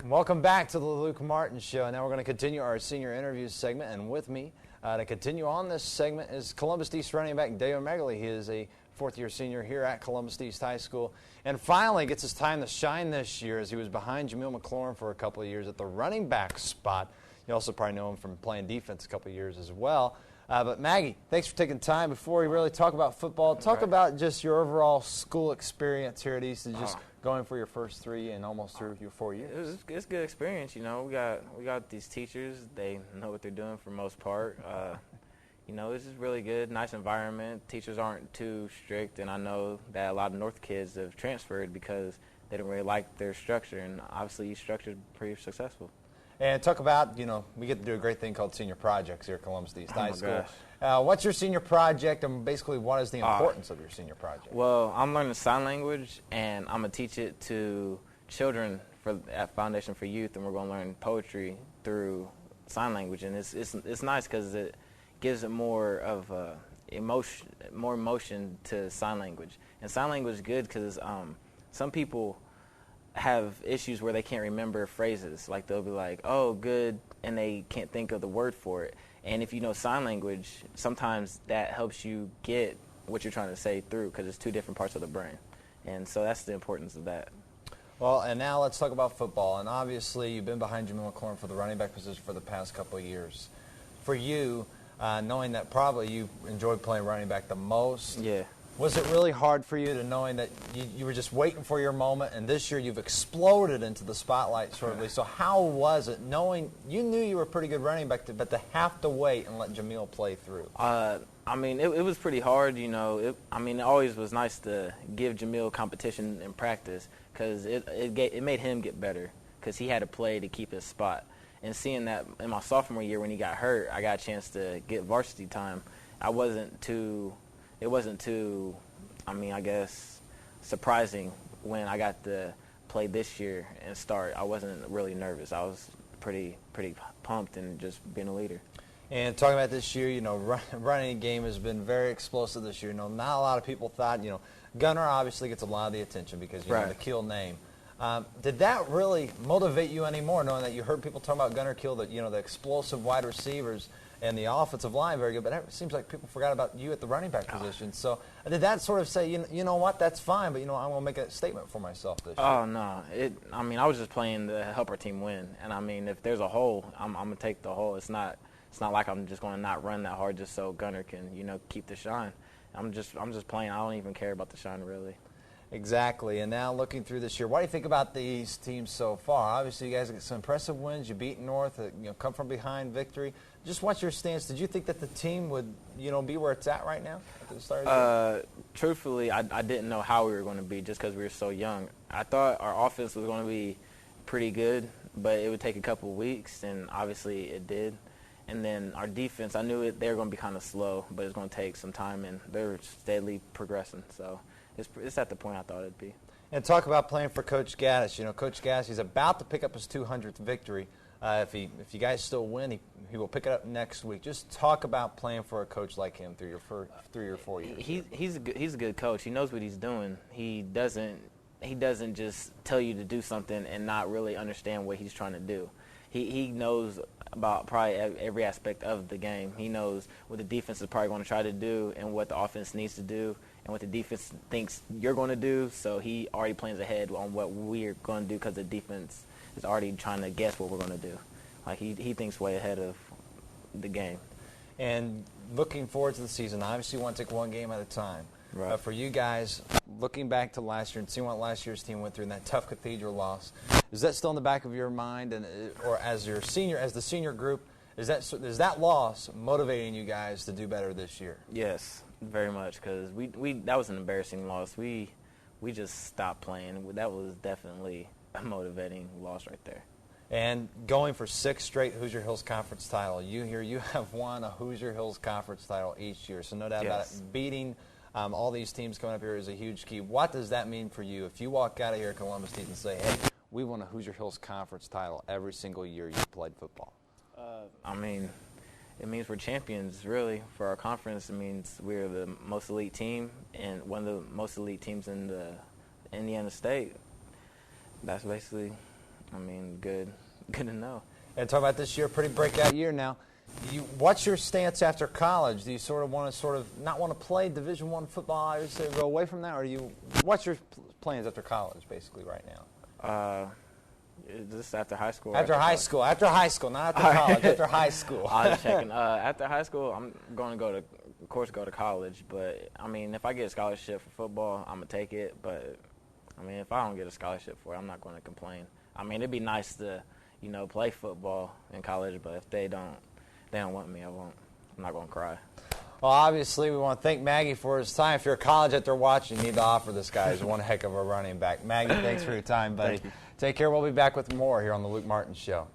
Welcome back to the Luke Martin Show. Now we're going to continue our senior interviews segment, and with me to continue on this segment is Columbus East running back Damon Megerle. He is a fourth-year senior here at Columbus East High School, and finally gets his time to shine this year as he was behind Jamil McLaurin for a couple of years at the running back spot. You also probably know him from playing defense a couple of years as well. But Maggie, thanks for taking time. Before we really talk about football, talk about just your overall school experience here at East, and just going for your first 3 and almost through your 4 years. It's a good experience. You know, we got these teachers. They know what they're doing for the most part. You know, this is really good, nice environment. Teachers aren't too strict, and I know that a lot of North kids have transferred because they don't really like their structure, and obviously East structure is pretty successful. And talk about, you know, we get to do a great thing called senior projects here at Columbus East High School. What's your senior project, and basically what is the importance of your senior project? Well, I'm learning sign language, and I'm going to teach it to children at Foundation for Youth, and we're going to learn poetry through sign language. And it's nice because it gives it more of emotion to sign language. And sign language is good because some people have issues where they can't remember phrases. Like they'll be like, oh, good, and they can't think of the word for it. And if you know sign language, sometimes that helps you get what you're trying to say through because it's 2 different parts of the brain. And so that's the importance of that. Well, and now let's talk about football. And obviously you've been behind Jamil McLaurin for the running back position for the past couple of years. For you, knowing that probably you enjoyed playing running back the most, yeah. Was it really hard for you to knowing that you were just waiting for your moment, and this year you've exploded into the spotlight shortly? So how was it knowing you knew you were a pretty good running back, but to have to wait and let Jamil play through? I mean, it was pretty hard, you know. It always was nice to give Jamil competition in practice because it made him get better because he had to play to keep his spot. And seeing that in my sophomore year when he got hurt, I got a chance to get varsity time. It wasn't too, I guess, surprising when I got to play this year and start. I wasn't really nervous. I was pretty pumped and just being a leader. And talking about this year, you know, running game has been very explosive this year. You know, not a lot of people thought, you know, Gunner obviously gets a lot of the attention because, you know, the Kiel name. Did that really motivate you anymore, knowing that you heard people talking about Gunner Kiel, that, you know, the explosive wide receivers and the offensive line very good, but it seems like people forgot about you at the running back position. So did that sort of say, you know what, that's fine, but, you know, I'm going to make a statement for myself this year? Oh, no. I was just playing to help our team win. And, I mean, if there's a hole, I'm going to take the hole. It's not like I'm just going to not run that hard just so Gunner can, you know, keep the shine. I'm just playing. I don't even care about the shine, really. Exactly. And now looking through this year, what do you think about these teams so far? Obviously, you guys get some impressive wins. You beat North, you know, come from behind victory. Just what's your stance? Did you think that the team would, you know, be where it's at right now at the start of the year? Truthfully, I didn't know how we were going to be just because we were so young. I thought our offense was going to be pretty good, but it would take a couple of weeks, and obviously it did. And then our defense, I knew they were going to be kind of slow, but it's going to take some time, and they're steadily progressing. So it's at the point I thought it'd be. And talk about playing for Coach Gaddis. You know, Coach Gaddis, he's about to pick up his 200th victory. If you guys still win, he will pick it up next week. Just talk about playing for a coach like him through your 4 years. He's a good coach. He knows what he's doing. He doesn't just tell you to do something and not really understand what he's trying to do. He knows about probably every aspect of the game. He knows what the defense is probably going to try to do and what the offense needs to do and what the defense thinks you're going to do. So he already plans ahead on what we're going to do because the defense is already trying to guess what we're going to do. Like he thinks way ahead of the game. And looking forward to the season, obviously you want to take one game at a time. Right. For you guys, looking back to last year and seeing what last year's team went through and that tough Cathedral loss, is that still in the back of your mind, and or as the senior group, is that loss motivating you guys to do better this year? Yes, very much, because that was an embarrassing loss. We just stopped playing. That was definitely a motivating loss right there. And going for 6 straight Hoosier Hills Conference title, you have won a Hoosier Hills Conference title each year, so no doubt about it. Beating all these teams coming up here is a huge key. What does that mean for you if you walk out of here at Columbus East and say, hey, we won a Hoosier Hills Conference title every single year you played football? I mean, it means we're champions, really, for our conference. It means we're the most elite team and one of the most elite teams in the Indiana State. That's basically I mean, good to know. And talk about this year, pretty breakout year now. What's your stance after college? Do you sort of want to not want to play Division I football, I would say, go away from that, or what's your plans after college, basically, right now? Just after high school. After high school, not after college. After high school. I was checking. After high school, I'm going to go to college. But I mean, if I get a scholarship for football, I'm gonna take it. But I mean, if I don't get a scholarship for it, I'm not going to complain. I mean, it'd be nice to, play football in college. But if they don't want me, I won't. I'm not going to cry. Well, obviously, we want to thank Maggie for his time. If you're a college out there watching, you need to offer this guy as one heck of a running back. Maggie, thanks for your time, buddy. Thank you. Take care. We'll be back with more here on The Luke Martin Show.